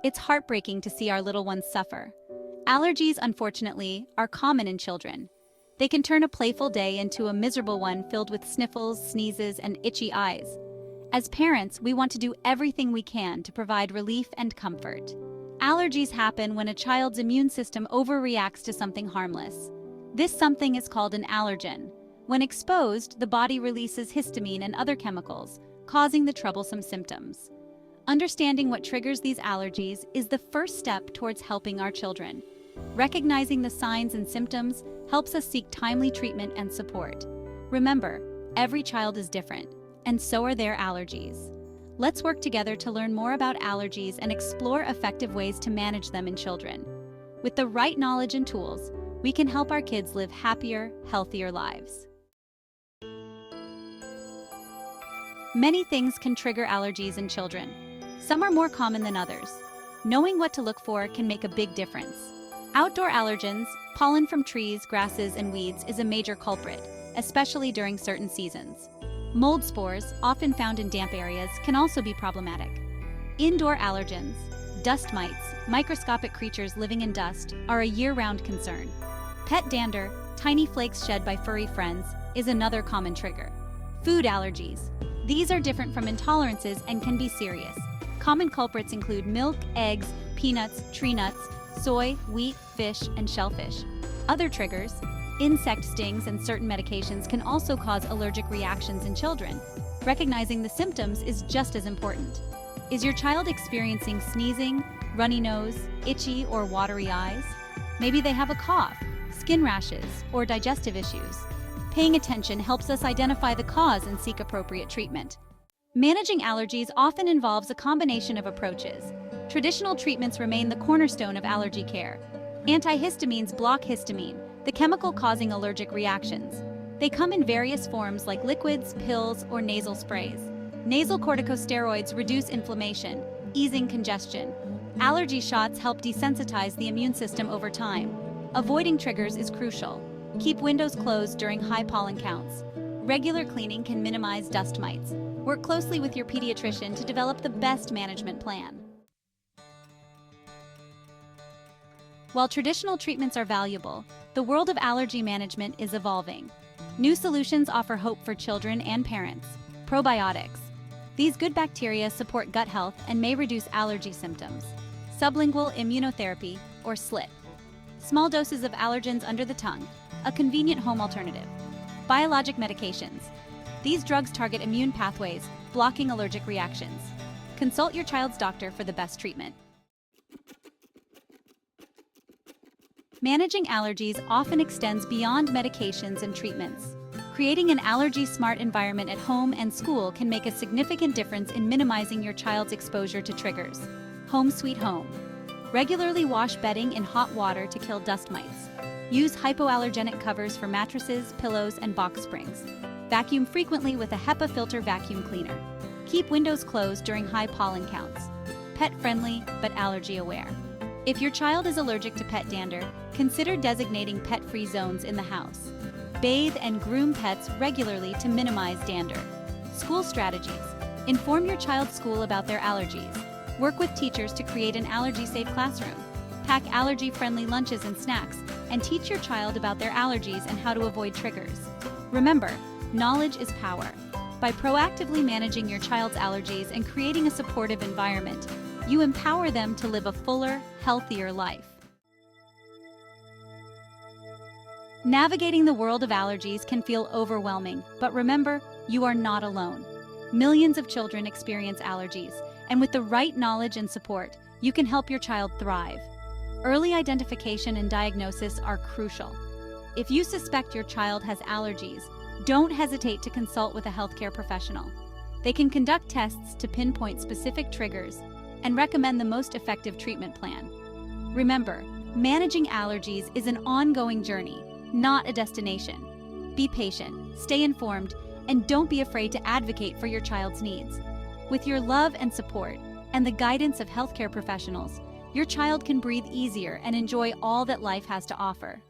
It's heartbreaking to see our little ones suffer. Allergies, unfortunately, are common in children. They can turn a playful day into a miserable one filled with sniffles, sneezes, and itchy eyes. As parents, we want to do everything we can to provide relief and comfort. Allergies happen when a child's immune system overreacts to something harmless. This something is called an allergen. When exposed, the body releases histamine and other chemicals, causing the troublesome symptoms. Understanding what triggers these allergies is the first step towards helping our children. Recognizing the signs and symptoms helps us seek timely treatment and support. Remember, every child is different, and so are their allergies. Let's work together to learn more about allergies and explore effective ways to manage them in children. With the right knowledge and tools, we can help our kids live happier, healthier lives. Many things can trigger allergies in children. Some are more common than others. Knowing what to look for can make a big difference. Outdoor allergens, pollen from trees, grasses, and weeds is a major culprit, especially during certain seasons. Mold spores, often found in damp areas, can also be problematic. Indoor allergens, dust mites, microscopic creatures living in dust, are a year-round concern. Pet dander, tiny flakes shed by furry friends, is another common trigger. Food allergies. These are different from intolerances and can be serious. Common culprits include milk, eggs, peanuts, tree nuts, soy, wheat, fish, and shellfish. Other triggers, insect stings and certain medications can also cause allergic reactions in children. Recognizing the symptoms is just as important. Is your child experiencing sneezing, runny nose, itchy or watery eyes? Maybe they have a cough, skin rashes, or digestive issues. Paying attention helps us identify the cause and seek appropriate treatment. Managing allergies often involves a combination of approaches. Traditional treatments remain the cornerstone of allergy care. Antihistamines block histamine, the chemical causing allergic reactions. They come in various forms like liquids, pills, or nasal sprays. Nasal corticosteroids reduce inflammation, easing congestion. Allergy shots help desensitize the immune system over time. Avoiding triggers is crucial. Keep windows closed during high pollen counts. Regular cleaning can minimize dust mites. Work closely with your pediatrician to develop the best management plan. While traditional treatments are valuable, the world of allergy management is evolving. New solutions offer hope for children and parents. Probiotics. These good bacteria support gut health and may reduce allergy symptoms. Sublingual immunotherapy, or SLIT. Small doses of allergens under the tongue, a convenient home alternative. Biologic medications. These drugs target immune pathways, blocking allergic reactions. Consult your child's doctor for the best treatment. Managing allergies often extends beyond medications and treatments. Creating an allergy-smart environment at home and school can make a significant difference in minimizing your child's exposure to triggers. Home sweet home. Regularly wash bedding in hot water to kill dust mites. Use hypoallergenic covers for mattresses, pillows, and box springs. Vacuum frequently with a HEPA filter vacuum cleaner. Keep windows closed during high pollen counts. Pet-friendly but allergy-aware. If your child is allergic to pet dander, consider designating pet-free zones in the house. Bathe and groom pets regularly to minimize dander. School strategies. Inform your child's school about their allergies. Work with teachers to create an allergy-safe classroom. Pack allergy-friendly lunches and snacks, and teach your child about their allergies and how to avoid triggers. Remember, knowledge is power. By proactively managing your child's allergies and creating a supportive environment, you empower them to live a fuller, healthier life. Navigating the world of allergies can feel overwhelming, but remember, you are not alone. Millions of children experience allergies, and with the right knowledge and support, you can help your child thrive. Early identification and diagnosis are crucial. If you suspect your child has allergies, don't hesitate to consult with a healthcare professional. They can conduct tests to pinpoint specific triggers and recommend the most effective treatment plan. Remember, managing allergies is an ongoing journey, not a destination. Be patient, stay informed, and don't be afraid to advocate for your child's needs. With your love and support, and the guidance of healthcare professionals, your child can breathe easier and enjoy all that life has to offer.